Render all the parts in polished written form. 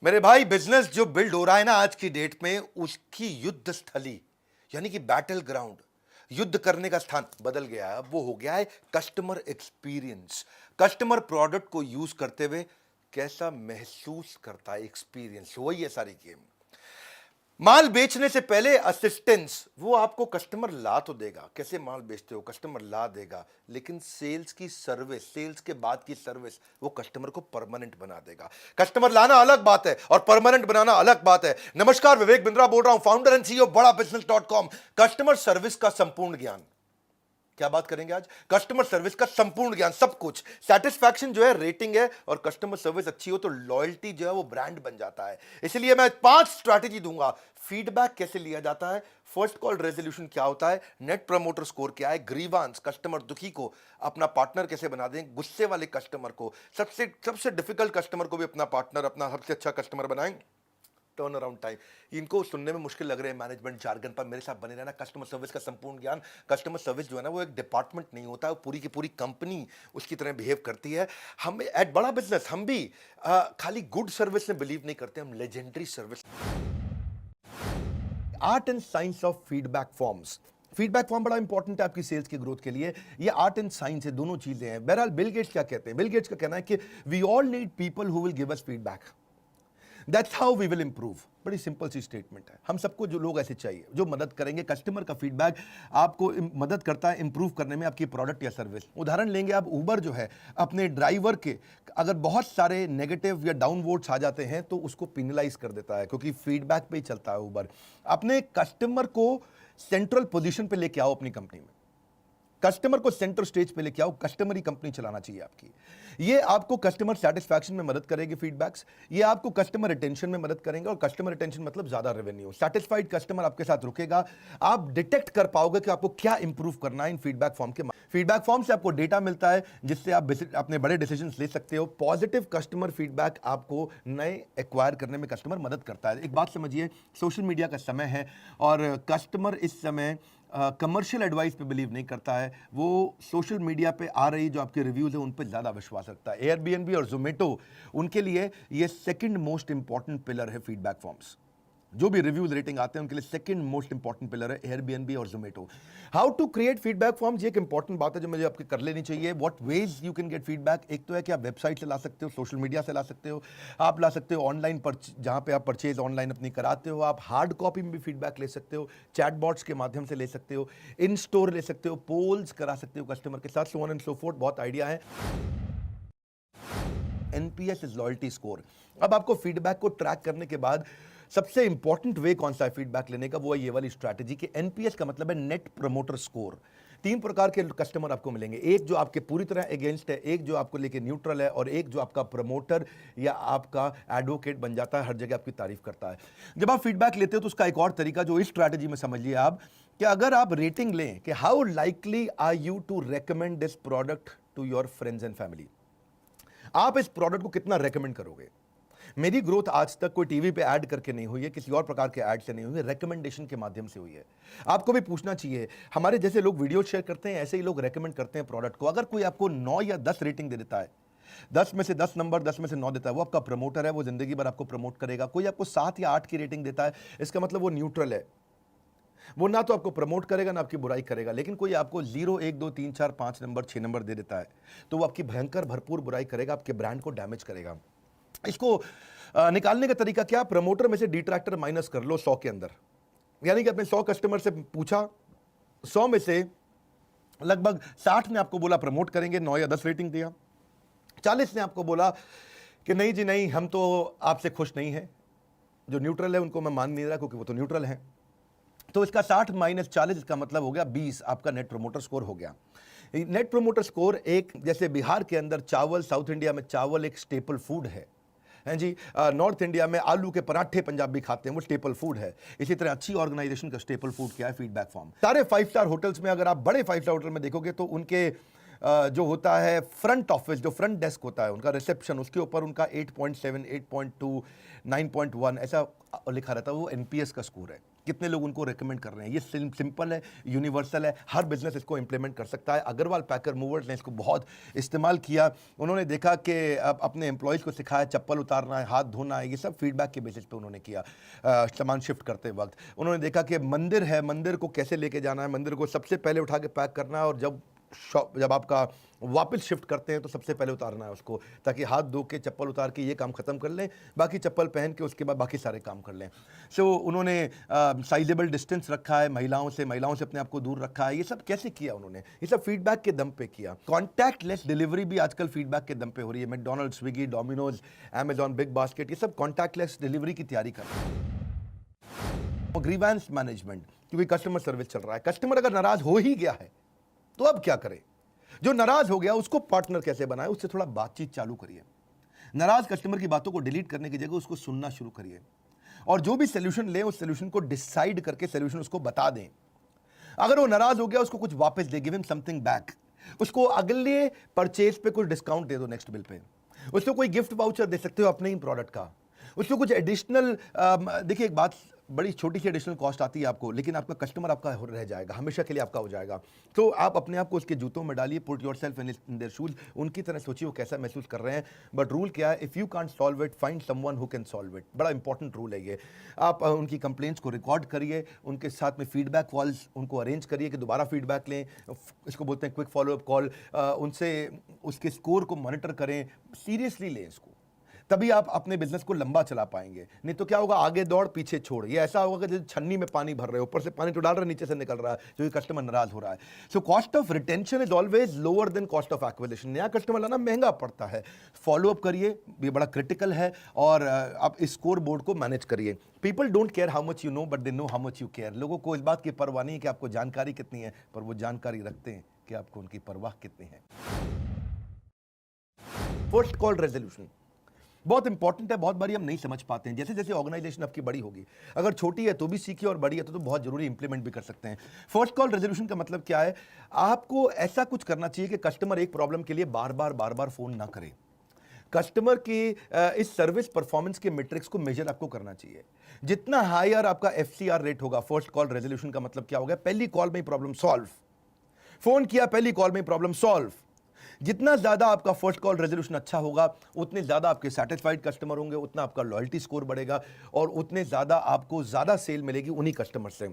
मेरे भाई, बिजनेस जो बिल्ड हो रहा है ना आज की डेट में, उसकी युद्ध स्थली यानी कि बैटल ग्राउंड, युद्ध करने का स्थान बदल गया है। अब वो हो गया है कस्टमर एक्सपीरियंस। कस्टमर प्रोडक्ट को यूज करते हुए कैसा महसूस करता है, एक्सपीरियंस, वही है सारी गेम। माल बेचने से पहले असिस्टेंस, वो आपको कस्टमर ला तो देगा, कैसे माल बेचते हो कस्टमर ला देगा, लेकिन सेल्स की सर्विस, सेल्स के बाद की सर्विस, वो कस्टमर को परमानेंट बना देगा। कस्टमर लाना अलग बात है और परमानेंट बनाना अलग बात है। नमस्कार, विवेक बिंद्रा बोल रहा हूं, फाउंडर एंड सीईओ बड़ा बिजनेस.com। कस्टमर सर्विस का संपूर्ण ज्ञान, क्या बात करेंगे आज? कस्टमर सर्विस का संपूर्ण ज्ञान, सब कुछ। सेटिस्फैक्शन जो है रेटिंग है, और कस्टमर सर्विस अच्छी हो तो लॉयल्टी जो है वो ब्रांड बन जाता है। इसलिए मैं 5 स्ट्रैटेजी दूंगा। फीडबैक कैसे लिया जाता है, फर्स्ट कॉल रेजोल्यूशन क्या होता है, नेट प्रमोटर स्कोर क्या है, ग्रीवांस, कस्टमर दुखी को अपना पार्टनर कैसे बना दें, गुस्से वाले कस्टमर को, सबसे डिफिकल्ट कस्टमर को भी अपना पार्टनर, अपना सबसे अच्छा कस्टमर बनाएं, टर्न अराउंड टाइम। इनको सुनने में मुश्किल लग रहे हैं मैनेजमेंट जार्गन, पर मेरे साथ बने रहना। कस्टमर सर्विस का संपूर्ण ज्ञान। कस्टमर सर्विस जो है ना, वो एक डिपार्टमेंट नहीं होता, वो पूरी की पूरी कंपनी उसकी तरह बिहेव करती है। हम एट बड़ा बिजनेस, हम भी खाली गुड सर्विस में बिलीव नहीं करते, हम legendary service. Art and science of feedback forms. Feedback form बड़ा इंपॉर्टेंट है आपकी सेल्स की ग्रोथ के लिए। ये आर्ट एंड साइंस है, दोनों चीजें हैं। बहरहाल बिल गेट्स क्या कहते हैं? बिल गेट्स का कहना है कि we all need people who will give us feedback, that's how we will improve. बड़ी सिंपल सी स्टेटमेंट है। हम सबको जो लोग ऐसे चाहिए जो मदद करेंगे। कस्टमर का फीडबैक आपको मदद करता है इंप्रूव करने में आपकी प्रोडक्ट या सर्विस। उदाहरण लेंगे आप, उबर जो है अपने ड्राइवर के अगर बहुत सारे नेगेटिव या डाउन वोट्स आ जाते हैं तो उसको पिनलाइज कर देता है, क्योंकि फीडबैक पे ही चलता है उबर। अपने कस्टमर को सेंट्रल पोजीशन पे लेके आओ अपनी कंपनी में, कस्टमर को सेंटर स्टेज पे लेके आओ। कस्टमर ही कंपनी चलाना चाहिए आपकी। ये आपको कस्टमर सेटिस्फैक्शन में मदद करेगी फीडबैक्स, ये आपको कस्टमर रिटेंशन में मदद करेंगे, और कस्टमर रिटेंशन मतलब ज्यादा रेवेन्यू। सेटिस्फाइड कस्टमर आपके साथ रुकेगा, आप डिटेक्ट कर पाओगे कि आपको क्या इंप्रूव करना है इन फीडबैक फॉर्म के। फीडबैक फॉर्म से आपको डेटा मिलता है जिससे आप अपने बड़े डिसीजंस ले सकते हो। पॉजिटिव कस्टमर फीडबैक आपको नए एक्वायर करने में कस्टमर मदद करता है। एक बात समझिए, सोशल मीडिया का समय है और कस्टमर इस समय कमर्शियल एडवाइस पे बिलीव नहीं करता है, वो सोशल मीडिया पे आ रही जो आपके रिव्यूज है उन पे ज़्यादा विश्वास रखता है। एयरबीएनबी और जोमेटो, उनके लिए ये सेकंड मोस्ट इंपॉर्टेंट पिलर है फीडबैक फॉर्म्स। जो भी रिव्यूज रेटिंग आते हैं उनके लिए सेकंड मोस्ट इंपॉर्टेंट पिलर है एयरबीएनबी और Zomato. How to create feedback forms, ये एक इंपॉर्टेंट बात है जो मुझे आपके कर लेनी चाहिए। What ways you can get feedback. एक तो है कि आप वेबसाइट से ला सकते हो, सोशल मीडिया से ला सकते हो, आप ला सकते हो ऑनलाइन पर, जहां पे आप परचेज ऑनलाइन अपनी कराते हो। आप हार्ड कॉपी में भी फीडबैक ले सकते हो, चैटबॉट्स के माध्यम से ले सकते हो, इन स्टोर ले सकते हो, पोल्स करा सकते हो कस्टमर के साथ, so on and so fourth. बहुत आइडिया है। NPS is loyalty score. अब आपको फीडबैक को ट्रैक करने के बाद सबसे इंपॉर्टेंट वे कौन सा है फीडबैक लेने का, वो है ये वाली स्ट्रैटेजी कि एनपीएस का मतलब है नेट प्रमोटर स्कोर। 3 प्रकार के कस्टमर आपको मिलेंगे, एक जो आपके पूरी तरह अगेंस्ट है, एक जो आपको लेके न्यूट्रल है, और एक जो आपका प्रमोटर या आपका एडवोकेट बन जाता है, हर जगह आपकी तारीफ करता है। जब आप फीडबैक लेते हो तो उसका एक और तरीका जो इस स्ट्रैटेजी में समझ लिया आप, कि अगर आप रेटिंग लें कि how likely are you to recommend this product to your friends and family, आप इस प्रोडक्ट को कितना रेकमेंड करोगे। मेरी ग्रोथ आज तक कोई टीवी पे ऐड करके नहीं हुई है, किसी और प्रकार के ऐड से नहीं हुई है, रेकमेंडेशन के माध्यम से हुई है। आपको भी पूछना चाहिए, हमारे जैसे लोग वीडियो शेयर करते हैं, ऐसे ही लोग रेकमेंड करते हैं प्रोडक्ट को। अगर कोई आपको 9 या 10 रेटिंग दे देता है, 10 में से 10 नंबर, 10 में से 9 देता है, वो आपका प्रमोटर है, वो जिंदगी भर आपको प्रमोट करेगा। कोई आपको 7 या 8 की रेटिंग देता है, इसका मतलब वो न्यूट्रल है, वो ना तो आपको प्रमोट करेगा ना आपकी बुराई करेगा। लेकिन कोई आपको 0, 1, 2, 3, 4, 5 नंबर, 6 नंबर दे देता है, तो वो आपकी भयंकर भरपूर बुराई करेगा, आपके ब्रांड को डैमेज करेगा। इसको निकालने का तरीका क्या? प्रमोटर में से डिट्रैक्टर माइनस कर लो 100 के अंदर। यानी कि अपने 100 कस्टमर से पूछा, 100 में से लगभग 60 ने आपको बोला प्रमोट करेंगे, 9 या 10 रेटिंग दिया। 40 ने आपको बोला कि नहीं जी नहीं, हम तो आपसे खुश नहीं हैं। जो न्यूट्रल है उनको मैं मान नहीं रहा, क्योंकि वो तो न्यूट्रल है। तो इसका 60 माइनस 40 का मतलब हो गया 20, आपका नेट प्रमोटर स्कोर हो गया। नेट प्रमोटर स्कोर एक, जैसे बिहार के अंदर चावल, साउथ इंडिया में चावल एक स्टेपल फूड है जी, नॉर्थ इंडिया में आलू के पराठे पंजाबी खाते हैं, वो स्टेपल फूड है। इसी तरह अच्छी ऑर्गेनाइजेशन का स्टेपल फूड क्या है? Feedback form. सारे 5 स्टार होटल्स में, अगर आप बड़े 5 स्टार होटल में देखोगे तो उनके जो होता है फ्रंट ऑफिस, जो फ्रंट डेस्क होता है उनका रिसेप्शन, उसके ऊपर उनका 8.7, 8.2, 9.1 ऐसा लिखा रहता है, वो एनपीएस का स्कोर है। कितने लोग उनको रेकमेंड कर रहे हैं। ये सिंपल है, यूनिवर्सल है, हर बिजनेस इसको इंप्लीमेंट कर सकता है। अग्रवाल पैकर मूवर्स ने इसको बहुत इस्तेमाल किया। उन्होंने देखा कि अब अपने एम्प्लॉयज़ को सिखाया चप्पल उतारना है, हाथ धोना है, ये सब फीडबैक के बेसिस पे उन्होंने किया। सामान शिफ्ट करते वक्त उन्होंने देखा कि मंदिर है, मंदिर को कैसे लेके जाना है, मंदिर को सबसे पहले उठा के पैक करना है, और जब आपका वापस शिफ्ट करते हैं तो सबसे पहले उतारना है उसको, ताकि हाथ धो के चप्पल उतार के ये काम ख़त्म कर लें, बाकी चप्पल पहन के उसके बाद बाकी सारे काम कर लें। सो उन्होंने साइजेबल डिस्टेंस रखा है, महिलाओं से अपने आप को दूर रखा है। ये सब कैसे किया उन्होंने? ये सब फीडबैक के दम पे किया। कॉन्टैक्टलेस डिलीवरी भी आजकल फीडबैक के दम पे हो रही है। McDonald's, Swiggy, Domino's, Amazon, big basket, ये सब कॉन्टैक्टलेस डिलीवरी की तैयारी कर रहे हैं। ग्रीवेंस मैनेजमेंट, क्योंकि कस्टमर सर्विस चल रहा है। कस्टमर अगर नाराज हो ही गया है तो अब क्या करें? जो नाराज हो गया उसको पार्टनर कैसे बनाए? उससे थोड़ा बातचीत चालू करिए। नाराज कस्टमर की बातों को डिलीट करने की जगह उसको सुनना शुरू करिए, और जो भी सोल्यूशन ले उस सोल्यूशन को डिसाइड करके सोल्यूशन उसको बता दें। अगर वो नाराज हो गया उसको कुछ वापस दे, गिव हिम समथिंग बैक। उसको अगले परचेज पे कुछ डिस्काउंट दे दो, नेक्स्ट बिल पे। उसको कोई गिफ्ट वाउचर दे सकते हो अपने ही प्रोडक्ट का। उसको कुछ एडिशनल, देखिए एक बात, बड़ी छोटी सी एडिशनल कॉस्ट आती है आपको, लेकिन आपका कस्टमर आपका रह जाएगा, हमेशा के लिए आपका हो जाएगा। तो आप अपने आप को उसके जूतों में डालिए, put your self in their shoes, उनकी तरह सोचिए वो कैसा महसूस कर रहे हैं। बट रूल क्या है? If you can't solve it, find someone who can solve it. बड़ा इंपॉर्टेंट रूल है ये। आप उनकी कंप्लेंट्स को रिकॉर्ड करिए, उनके साथ में फीडबैक कॉल्स उनको अरेंज करिए कि दोबारा फीडबैक लें। इसको बोलते हैं क्विक फॉलोअप कॉल। उनसे उसके स्कोर को मॉनिटर करें, सीरियसली लें इसको, तभी आप अपने बिजनेस को लंबा चला पाएंगे। नहीं तो क्या होगा? आगे दौड़ पीछे छोड़। ये ऐसा होगा कि जैसे छन्नी में पानी भर रहे हो, ऊपर से पानी तो डाल रहे, नीचे से निकल रहा है, जो कस्टमर नाराज हो रहा है। So cost of retention is always lower than cost of acquisition. नया कस्टमर लाना महंगा पड़ता है। फॉलोअप करिए, ये बड़ा क्रिटिकल है, और आप स्कोर बोर्ड को मैनेज करिए। People don't care how much you know, but they know how much you care. लोगों को इस बात की परवाह नहीं है कि आपको जानकारी कितनी है, पर वो जानकारी रखते हैं कि आपको उनकी परवाह कितनी है। फर्स्ट कॉल रेजोल्यूशन बहुत इंपॉर्टेंट है। बहुत बारी हम नहीं समझ पाते हैं। जैसे जैसे ऑर्गेनाइजेशन आपकी बड़ी होगी, अगर छोटी है तो भी सीखिए, और बड़ी है तो बहुत जरूरी इंप्लीमेंट भी कर सकते हैं। फर्स्ट कॉल रेजोल्यूशन का मतलब क्या है? आपको ऐसा कुछ करना चाहिए कि कस्टमर एक प्रॉब्लम के लिए बार बार फोन ना करे। कस्टमर की इस सर्विस परफॉर्मेंस के मैट्रिक्स को मेजर आपको करना चाहिए। जितना हायर आपका FCR रेट होगा, फर्स्ट कॉल रेजोल्यूशन का मतलब क्या होगा? पहली कॉल में प्रॉब्लम सॉल्व। फोन किया, पहली कॉल में प्रॉब्लम सॉल्व। जितना ज्यादा आपका फर्स्ट कॉल रेजोल्यूशन अच्छा होगा, उतने ज्यादा आपके सेटिस्फाइड कस्टमर होंगे, उतना आपका लॉयल्टी स्कोर बढ़ेगा, और उतने ज्यादा आपको ज्यादा सेल मिलेगी उन्हीं कस्टमर से।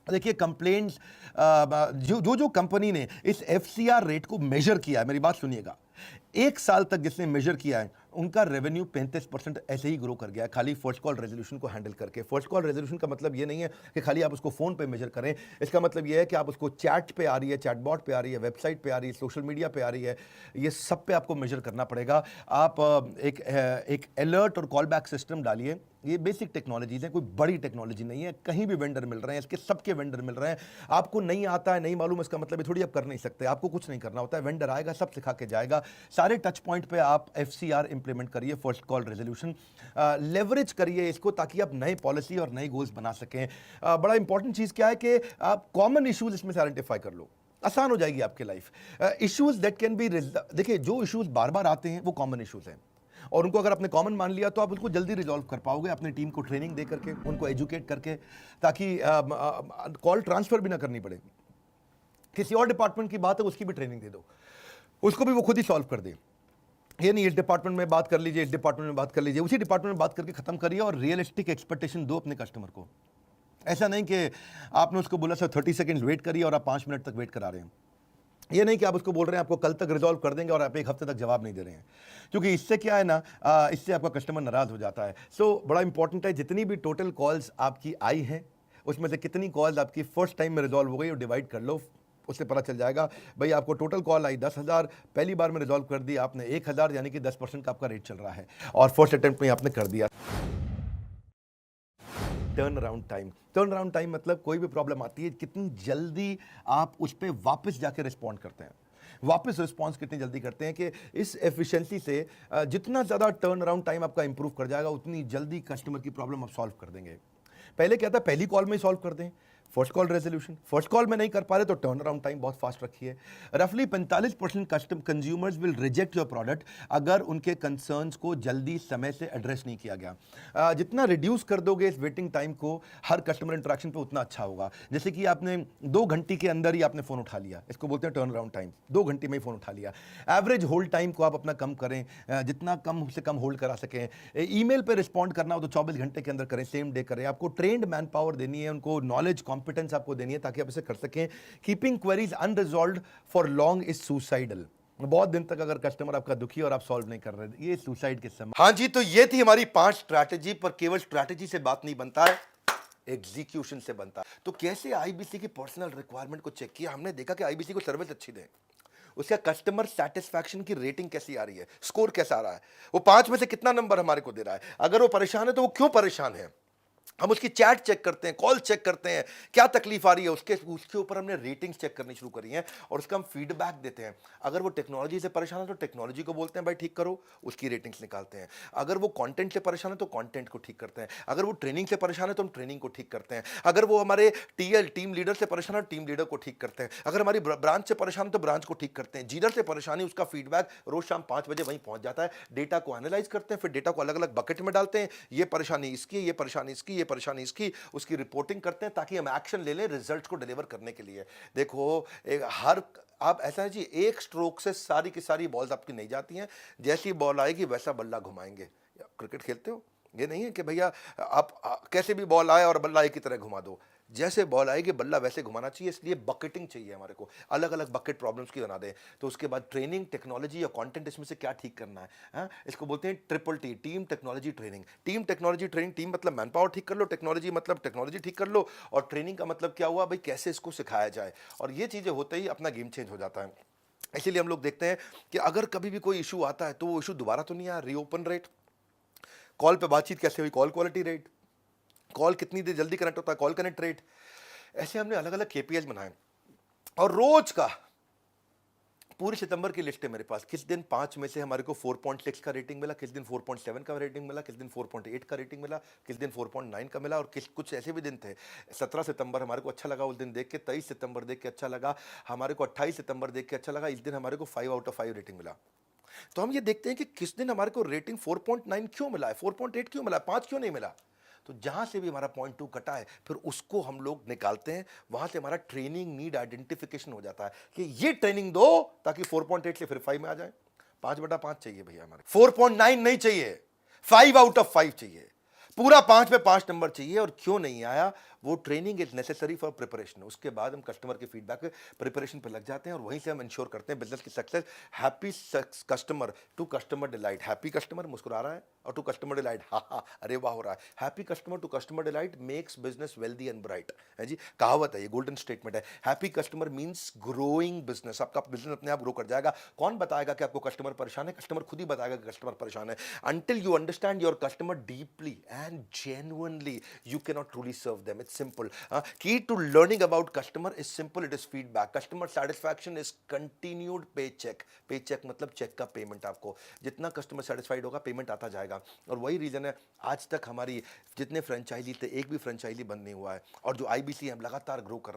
देखिए कंप्लेंट्स, जो कंपनी ने इस FCR रेट को मेजर किया है, मेरी बात सुनिएगा, 1 साल तक जिसने मेजर किया है, उनका रेवेन्यू 35% ऐसे ही ग्रो कर गया है, खाली फर्स्ट कॉल रेजोल्यूशन को हैंडल करके। फर्स्ट कॉल रेजोल्यूशन का मतलब ये नहीं है कि खाली आप उसको फोन पे मेजर करें। इसका मतलब ये है कि आप उसको चैट पे आ रही है, चैटबॉट पे आ रही है, वेबसाइट पे आ रही है, सोशल मीडिया पे आ रही है, ये सब पे आपको मेजर करना पड़ेगा। आप एक अलर्ट और कॉल बैक सिस्टम डालिए। ये बेसिक टेक्नोलॉजीज हैं, कोई बड़ी टेक्नोलॉजी नहीं है। कहीं भी वेंडर मिल रहे हैं, इसके सबके वेंडर मिल रहे हैं। आपको नहीं आता है, नहीं मालूम, इसका मतलब थोड़ी आप कर नहीं सकते। आपको कुछ नहीं करना होता है, वेंडर आएगा, सब सिखा के जाएगा। सारे टच पॉइंट पे आप FCR इंप्लीमेंट करिए, फर्स्ट कॉल रेजोल्यूशन लेवरेज करिए इसको, ताकि आप नए पॉलिसी और नए गोल्स बना सकें। बड़ा इंपॉर्टेंट चीज़ क्या है कि आप कॉमन इश्यूज इसमें से आइडेंटिफाई कर लो, आसान हो जाएगी आपकी life. Issues that can be, देखिए जो इश्यूज बार बार आते हैं वो कॉमन इश्यूज हैं, और उनको अगर आपने कॉमन मान लिया तो आप उसको जल्दी रिजॉल्व कर पाओगे, अपनी टीम को ट्रेनिंग दे करके, उनको एजुकेट करके, ताकि कॉल ट्रांसफर भी ना करनी पड़े। किसी और डिपार्टमेंट की बात है, उसकी भी ट्रेनिंग दे दो, उसको भी वो खुद ही सॉल्व कर दे। ये नहीं इस डिपार्टमेंट में बात कर लीजिए, इस डिपार्टमेंट में बात कर लीजिए, उसी डिपार्टमेंट में बात करके खत्म करिए, और रियलिस्टिक एक्सपेक्टेशन दो अपने कस्टमर को। ऐसा नहीं कि आपने उसको बोला सर 30 सेकंड वेट करिए और आप 5 मिनट तक वेट करा रहे हैं। ये नहीं कि आप उसको बोल रहे हैं आपको कल तक रिजॉल्व कर देंगे और आप 1 हफ्ते तक जवाब नहीं दे रहे हैं, क्योंकि इससे क्या है ना, इससे आपका कस्टमर नाराज हो जाता है। सो बड़ा इंपॉर्टेंट है, जितनी भी टोटल कॉल्स आपकी आई हैं, उसमें से कितनी कॉल्स आपकी फर्स्ट टाइम में रिजॉल्व हो गई, और डिवाइड कर लो, उससे पता चल जाएगा। भाई आपको टोटल कॉल आई 10,000, पहली बार में रिजॉल्व कर दिया आपने 1,000, यानी कि 10% का आपका रेट चल रहा है, और फर्स्ट अटेम्प्ट में आपने कर दिया। टर्न अराउंड टाइम मतलब कोई भी प्रॉब्लम आती है, कितनी जल्दी आप उस पर वापस जाके रिस्पॉन्ड करते हैं, वापस रिस्पॉन्स कितनी जल्दी करते हैं, कि इस एफिशिएंसी से जितना ज़्यादा टर्न अराउंड टाइम आपका इंप्रूव कर जाएगा, उतनी जल्दी कस्टमर की प्रॉब्लम आप सॉल्व कर देंगे। पहले क्या था, पहली कॉल में ही सॉल्व कर दें, first call resolution, first call में नहीं कर पा रहे तो टर्न अराउंड टाइम बहुत फास्ट रखिए। रफली 45% custom consumers will reject your product अगर उनके कंसर्न्स को जल्दी समय से एड्रेस नहीं किया गया। जितना रिड्यूस कर दोगे इस वेटिंग टाइम को हर कस्टमर इंटरेक्शन पे, उतना अच्छा होगा। जैसे कि आपने 2 घंटे के अंदर ही आपने फ़ोन उठा लिया, इसको बोलते हैं टर्न अराउंड टाइम, 2 घंटे में ही फ़ोन उठा लिया। एवरेज होल्ड टाइम को आप अपना कम करें, जितना कम से कम होल्ड करा सकें। ईमेल पे रिस्पॉन्ड करना हो तो 24 घंटे के अंदर करें, सेम डे करें। आपको ट्रेंड मैन पावर देनी है, उनको नॉलेज कॉम्पिटेंस आपको देनी है ताकि आप इसे कर सकें। Keeping queries unresolved for long is suicidal. बहुत दिन तक अगर कस्टमर आपका दुखी और आप सॉल्व नहीं कर रहे, ये सुसाइड के समय। हाँ जी, तो ये थी हमारी 5 स्ट्रैटेजी, पर केवल स्ट्रैटेजी से बात नहीं बनता है, एग्जीक्यूशन से बनता है। तो कैसे आईबीसी की पर्सनल रिक्वायरमेंट को चेक किया, हमने देखा कि आईबीसी को सर्विस अच्छी दें, उसका कस्टमर सेटिस्फैक्शन की रेटिंग कैसी आ रही है, स्कोर कैसा आ रहा है, वो 5 में से कितना नंबर हमारे को दे रहा है, अगर वो परेशान है तो वो क्यों परेशान है, हम उसकी चैट चेक करते हैं, कॉल चेक करते हैं, क्या तकलीफ आ रही है, उसके ऊपर हमने रेटिंग्स चेक करनी शुरू करी हैं और उसका हम फीडबैक देते हैं। अगर वो टेक्नोलॉजी से परेशान है तो टेक्नोलॉजी को बोलते हैं भाई ठीक करो, उसकी रेटिंग्स निकालते हैं। अगर वो कंटेंट से परेशान है तो कंटेंट को ठीक करते हैं। अगर वो ट्रेनिंग से परेशान है तो हम ट्रेनिंग को ठीक करते हैं। अगर वो हमारे टीम लीडर से परेशान है, टीम लीडर को ठीक करते हैं। अगर हमारी ब्रांच से परेशान है तो ब्रांच को ठीक करते हैं। जीडर से परेशानी, उसका फीडबैक रोज शाम 5 बजे वहीं पहुंच जाता है। डेटा को एनालाइज करते हैं, फिर डेटा को अलग अलग बकेट में डालते हैं, ये परेशानी इसकी, ये परेशानी इसकी, ये परेशानी इसकी, उसकी रिपोर्टिंग करते हैं ताकि हम एक्शन ले लें रिजल्ट्स को डिलीवर करने के लिए। देखो, हर आप ऐसा है जी, एक स्ट्रोक से सारी की सारी बॉल्स आपकी नहीं जाती हैं, जैसी बॉल आएगी वैसा बल्ला घुमाएंगे। क्रिकेट खेलते हो, ये नहीं है कि भैया आप कैसे भी बॉल आए और बल्ला एक की तरह घुमा दो, जैसे बॉल आएगी बल्ला वैसे घुमाना चाहिए। इसलिए बकेटिंग चाहिए हमारे को, अलग अलग बकेट प्रॉब्लम्स की बना दें। तो उसके बाद ट्रेनिंग, टेक्नोलॉजी या कंटेंट, इसमें से क्या ठीक करना है, हाँ? इसको बोलते हैं triple T, team technology training. Team technology training, team मतलब मैन पावर ठीक कर लो, टेक्नोलॉजी मतलब टेक्नोलॉजी ठीक कर लो, और ट्रेनिंग का मतलब क्या हुआ भाई, कैसे इसको सिखाया जाए। और ये चीज़ें होते ही अपना गेम चेंज हो जाता है। इसीलिए हम लोग देखते हैं कि अगर कभी भी कोई इशू आता है तो वो इशू दोबारा तो नहीं आया। रीओपन रेट, कॉल पे बातचीत कैसे हुई, कॉल क्वालिटी रेट, कॉल कितनी देर जल्दी कनेक्ट होता है, कॉल कनेक्ट रेट, ऐसे हमने अलग अलग केपीआईज बनाए। और रोज का पूरी सितंबर की लिस्ट है मेरे पास, किस दिन 5 में से हमारे को 4.6 का रेटिंग मिला, किस दिन 4.7 का रेटिंग मिला, किस दिन 4.8 का रेटिंग मिला, किस दिन 4.9 का मिला, और कुछ ऐसे भी दिन थे 17 सितंबर हमारे को अच्छा लगा उस दिन देख के, 23 सितंबर देख के अच्छा लगा हमारे को, 28 सितंबर देख के अच्छा लगा, इस दिन हमारे को 5 आउट ऑफ 5 रेटिंग मिला। तो हम ये देखते हैं कि किस दिन हमारे को रेटिंग 4.9 क्यों मिला है, 4.8 क्यों मिला है, 5 क्यों नहीं मिला। तो जहां से भी हमारा 0.2 कटा है, फिर उसको हम लोग निकालते हैं, वहां से हमारा ट्रेनिंग नीड आइडेंटिफिकेशन हो जाता है कि ये ट्रेनिंग दो ताकि 4.8 से फिर 5 में आ जाए। 5/5 चाहिए भैया हमारे, 4.9 नहीं चाहिए, 5 आउट ऑफ 5 चाहिए, पूरा 5 पे 5 नंबर चाहिए। और क्यों नहीं आया, वो training is necessary for preparation. उसके बाद हम कस्टमर के फीडबैक प्रिपरेशन पे लग जाते हैं और वहीं से हम इंश्योर करते हैं बिजनेस की success. Happy customer to customer delight, happy customer मुस्कुरा रहा है और टू कस्टमर डिलाइट, हा हा अरे वाह हो रहा है। Happy customer to customer delight makes business wealthy and bright, है जी, कहावत है, ये गोल्डन स्टेटमेंट है। Happy customer means growing business, आपका बिजनेस अपने आप ग्रो कर जाएगा। कौन बताएगा कि आपको कस्टमर परेशान है, कस्टमर खुद ही बताएगा कि कस्टमर परेशान है। Until you understand your customer deeply and genuinely, you cannot truly serve them. It's simple. Key to learning about customer is simple. It is feedback. Customer satisfaction is continued paycheck. Paycheck मतलब check का payment. आपको जितना customer satisfied होगा payment आता जाएगा। और वही reason है आज तक हमारी जितने फ्रेंचाइजी थे एक भी फ्रेंचाइजी बंद नहीं हुआ है, और जो आईबीसी हम लगातार ग्रो कर